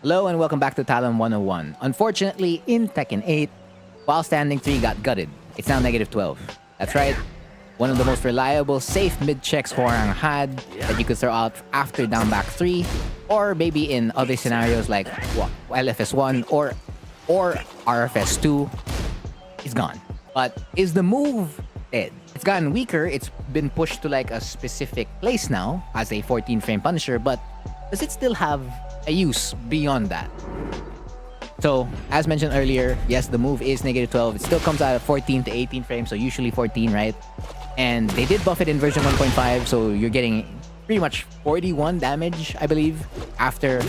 Hello and welcome back to Talon 101. Unfortunately, in Tekken 8, while standing 3 got gutted. It's now -12. That's right. One of the most reliable, safe mid-checks Hwoarang had that you could throw out after down back 3, or maybe in other scenarios like LFS1 or RFS2 is gone. But is the move dead? It's gotten weaker. It's been pushed to like a specific place now as a 14-frame Punisher, but does it still have a use beyond that? So, as mentioned earlier, yes, the move is -12. It still comes out at 14 to 18 frames, so usually 14, right? And they did buff it in version 1.5, so you're getting pretty much 41 damage, I believe, after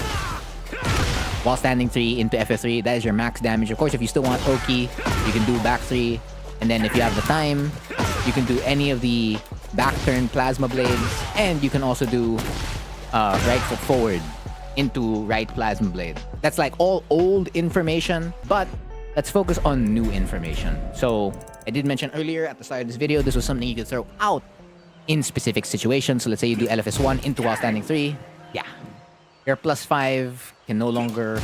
while standing 3 into FS3. That is your max damage. Of course, if you still want Oki, you can do back 3. And then if you have the time, you can do any of the back turn plasma blades. And you can also do right foot forward into right plasma blade. That's like all old information, but let's focus on new information. So I did mention earlier at the start of this video, this was something you could throw out in specific situations. So let's say you do LFS1 into while standing 3. Yeah, your +5 can no longer,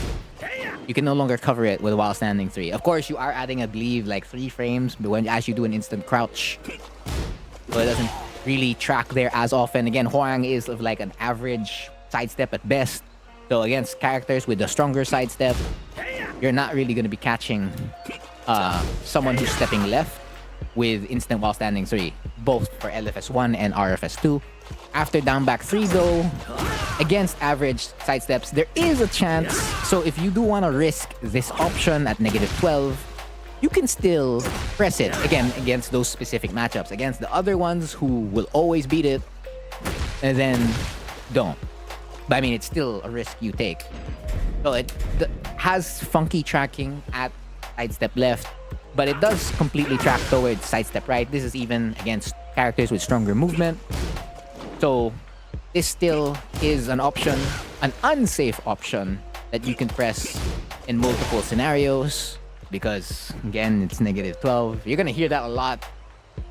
you can no longer cover it with while standing 3. Of course, you are adding, I believe, like 3 frames but as you do an instant crouch, so it doesn't really track there as often. Again, Hwoarang is of like an average sidestep at best. So against characters with a stronger sidestep, you're not really going to be catching someone who's stepping left with instant while standing 3, both for LFS1 and RFS2. After down back 3 though, against average sidesteps, there is a chance. So if you do want to risk this option at -12, you can still press it, again, against those specific matchups. Against the other ones who will always beat it, and then don't. But I mean, it's still a risk you take. So it has funky tracking at sidestep left, but it does completely track towards sidestep right. This is even against characters with stronger movement. So this still is an option, an unsafe option that you can press in multiple scenarios because, again, it's -12. You're going to hear that a lot,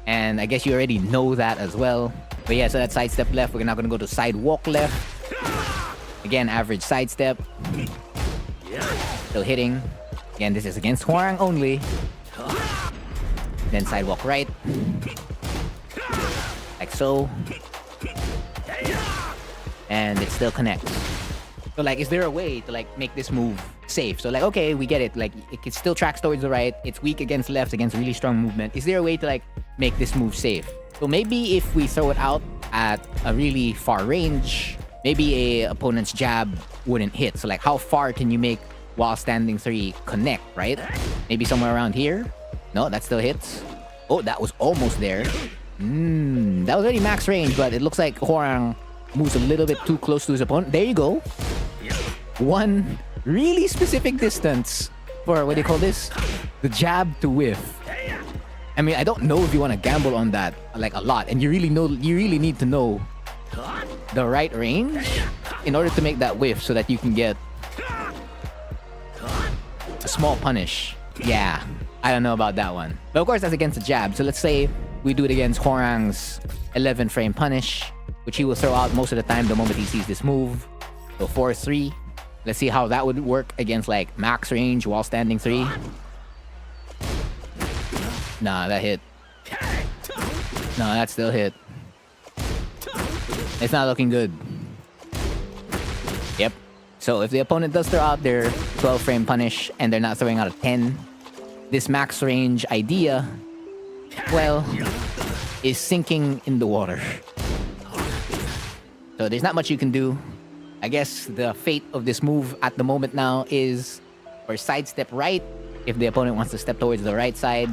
and I guess you already know that as well. But yeah, so that sidestep left, we're now going to go to sidewalk left. Again, average sidestep. Still hitting. Again, this is against Hwoarang only. Then sidewalk right. Like so. And it still connects. So like, is there a way to like make this move safe? So like, okay, we get it. Like, it still tracks towards the right. It's weak against left, against really strong movement. Is there a way to like make this move safe? So maybe if we throw it out at a really far range, maybe a opponent's jab wouldn't hit. So like, how far can you make while standing 3 connect, right? Maybe somewhere around here? No, that still hits. Oh, that was almost there. That was already max range, but it looks like Hwoarang moves a little bit too close to his opponent. There you go. One really specific distance for, what do you call this? The jab to whiff. I mean, I don't know if you want to gamble on that like a lot, and you really need to know the right range in order to make that whiff so that you can get a small punish. Yeah, I don't know about that one. But of course, that's against the jab. So let's say we do it against Hwoarang's 11-frame punish, which he will throw out most of the time the moment he sees this move. So 4-3. Let's see how that would work against like max range while standing 3. Nah, that hit. No, that still hit. It's not looking good. Yep. So if the opponent does throw out their 12-frame punish and they're not throwing out a 10, this max range idea, well, is sinking in the water. So there's not much you can do. I guess the fate of this move at the moment now is for sidestep right if the opponent wants to step towards the right side.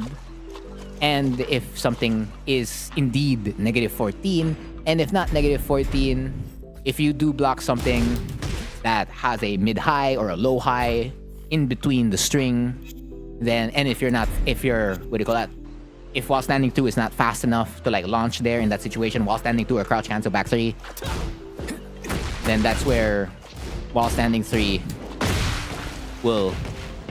And if something is indeed -14, and if not -14, if you do block something that has a mid-high or a low-high in between the string, then, and if you're, what do you call that? If while standing 2 is not fast enough to like launch there in that situation, while standing 2 or crouch cancel back 3, then that's where while standing 3 will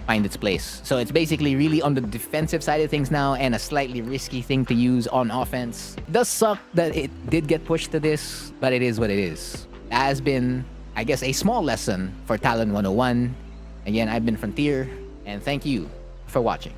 find its place. So it's basically really on the defensive side of things now, and a slightly risky thing to use on offense. It does suck that it did get pushed to this, but it is what it is. It has been I guess, a small lesson for Talon 101. Again, I've been Frontier, and thank you for watching.